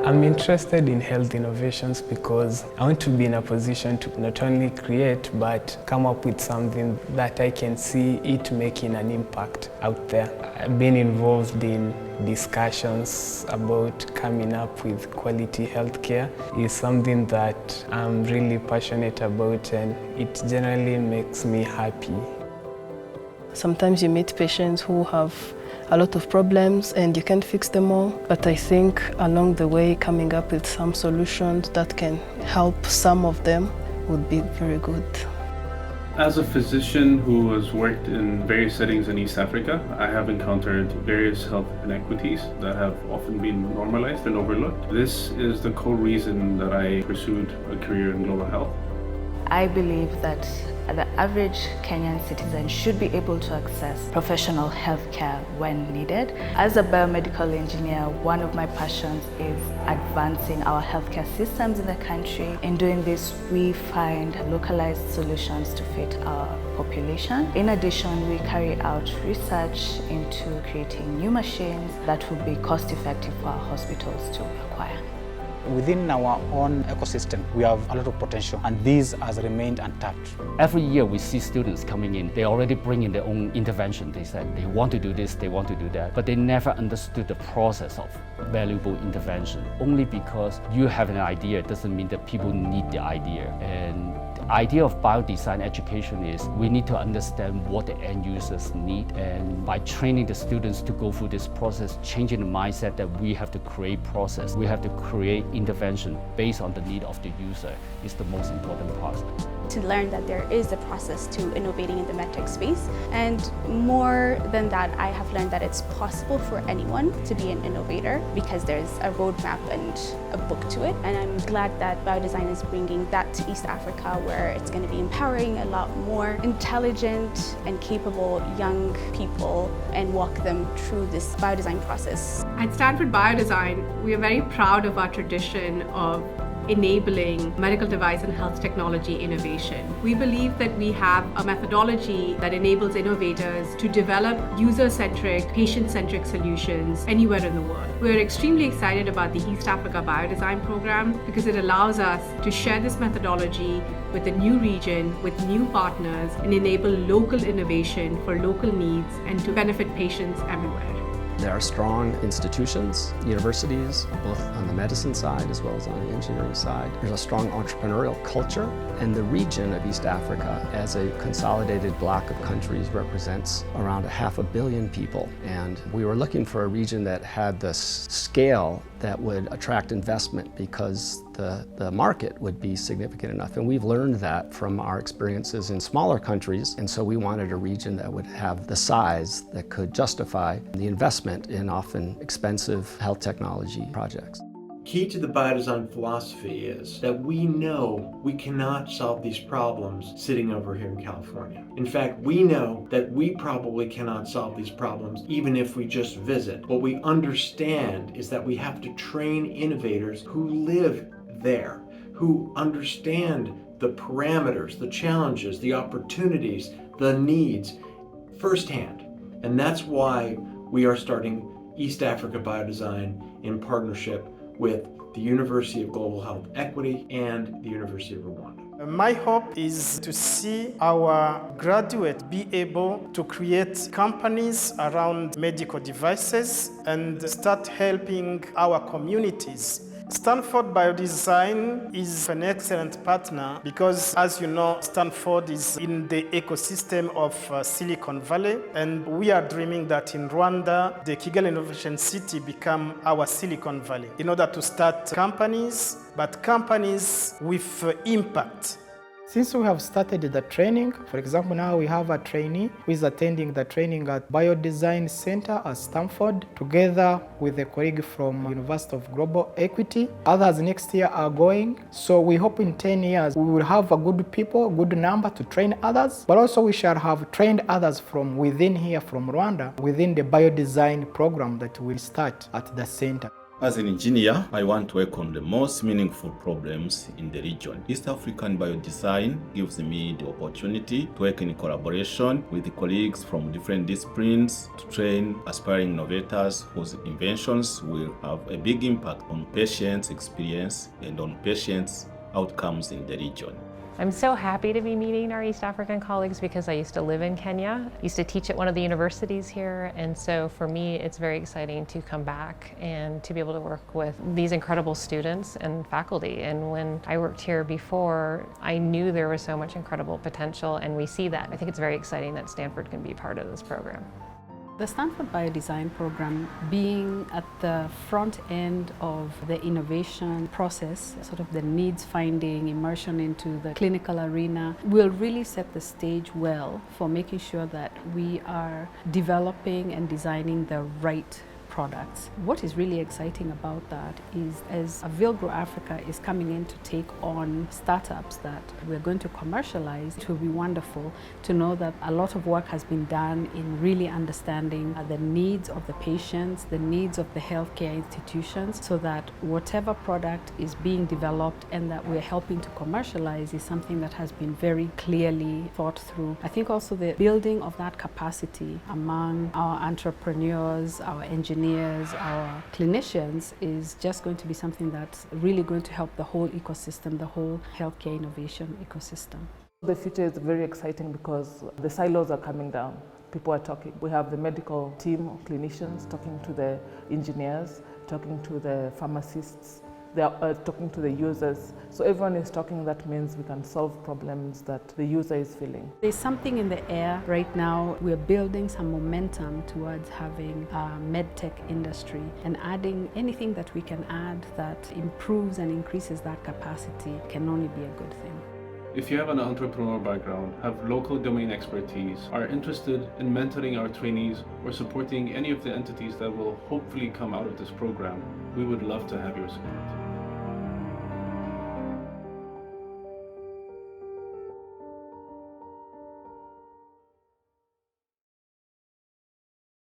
I'm interested in health innovations because I want to be in a position to not only create but come up with something that I can see it making an impact out there. I've been involved in discussions about coming up with quality healthcare. It's something that I'm really passionate about and it generally makes me happy. Sometimes you meet patients who have a lot of problems and you can't fix them all, but I think along the way coming up with some solutions that can help some of them would be very good. As a physician who has worked in various settings in East Africa, I have encountered various health inequities that have often been normalized and overlooked. This is the core reason that I pursued a career in global health. I believe that the average Kenyan citizen should be able to access professional healthcare when needed. As a biomedical engineer, one of my passions is advancing our healthcare systems in the country. In doing this, we find localized solutions to fit our population. In addition, we carry out research into creating new machines that will be cost-effective for our hospitals to acquire. Within our own ecosystem, we have a lot of potential, and these has remained untapped. Every year we see students coming in, they already bring in their own intervention. They said they want to do this, they want to do that, but they never understood the process of valuable intervention. Only because you have an idea doesn't mean that people need the idea. And the idea of biodesign education is we need to understand what the end users need, and by training the students to go through this process, changing the mindset that we have to create process, we have to create intervention based on the need of the user is the most important part. To learn that there is a process to innovating in the medtech space, and more than that, I have learned that it's possible for anyone to be an innovator because there's a roadmap and a book to it. And I'm glad that Biodesign is bringing that to East Africa, where it's going to be empowering a lot more intelligent and capable young people and walk them through this biodesign process. At Stanford Biodesign, we are very proud of our tradition of enabling medical device and health technology innovation. We believe that we have a methodology that enables innovators to develop user-centric, patient-centric solutions anywhere in the world. We're extremely excited about the East Africa Biodesign program because it allows us to share this methodology with a new region, with new partners, and enable local innovation for local needs and to benefit patients everywhere. There are strong institutions, universities, both on the medicine side as well as on the engineering side. There's a strong entrepreneurial culture, and the region of East Africa as a consolidated block of countries represents around 500 million people. And we were looking for a region that had the scale that would attract investment because the market would be significant enough. And we've learned that from our experiences in smaller countries. And so we wanted a region that would have the size that could justify the investment in often expensive health technology projects. Key to the biodesign philosophy is that we know we cannot solve these problems sitting over here in California. In fact, we know that we probably cannot solve these problems even if we just visit. What we understand is that we have to train innovators who live there, who understand the parameters, the challenges, the opportunities, the needs firsthand. And that's why we are starting East Africa Biodesign in partnership with the University of Global Health Equity and the University of Rwanda. My hope is to see our graduates be able to create companies around medical devices and start helping our communities. Stanford Biodesign is an excellent partner because, as you know, Stanford is in the ecosystem of Silicon Valley, and we are dreaming that in Rwanda, the Kigali Innovation City become our Silicon Valley in order to start companies, but companies with impact. Since we have started the training, for example, now we have a trainee who is attending the training at Biodesign Center at Stanford, together with a colleague from University of Global Equity. Others next year are going. So we hope in 10 years we will have a good people, good number to train others, but also we shall have trained others from within here, from Rwanda, within the Biodesign program that will start at the center. As an engineer, I want to work on the most meaningful problems in the region. East African Biodesign gives me the opportunity to work in collaboration with colleagues from different disciplines to train aspiring innovators whose inventions will have a big impact on patients' experience and on patients' outcomes in the region. I'm so happy to be meeting our East African colleagues because I used to live in Kenya, used to teach at one of the universities here, and so for me it's very exciting to come back and to be able to work with these incredible students and faculty. And when I worked here before, I knew there was so much incredible potential, and we see that. I think it's very exciting that Stanford can be part of this program. The Stanford Biodesign program, being at the front end of the innovation process, sort of the needs finding, immersion into the clinical arena, will really set the stage well for making sure that we are developing and designing the right products. What is really exciting about that is, as Availgrow Africa is coming in to take on startups that we're going to commercialize, it will be wonderful to know that a lot of work has been done in really understanding the needs of the patients, the needs of the healthcare institutions, so that whatever product is being developed and that we're helping to commercialize is something that has been very clearly thought through. I think also the building of that capacity among our entrepreneurs, our engineers, our clinicians is just going to be something that's really going to help the whole ecosystem, the whole healthcare innovation ecosystem. The future is very exciting because the silos are coming down. People are talking. We have the medical team of clinicians talking to the engineers, talking to the pharmacists, they are talking to the users. So everyone is talking. That means we can solve problems that the user is feeling. There's something in the air right now. We're building some momentum towards having a medtech industry, and adding anything that we can add that improves and increases that capacity can only be a good thing. If you have an entrepreneurial background, have local domain expertise, are interested in mentoring our trainees or supporting any of the entities that will hopefully come out of this program, we would love to have your support.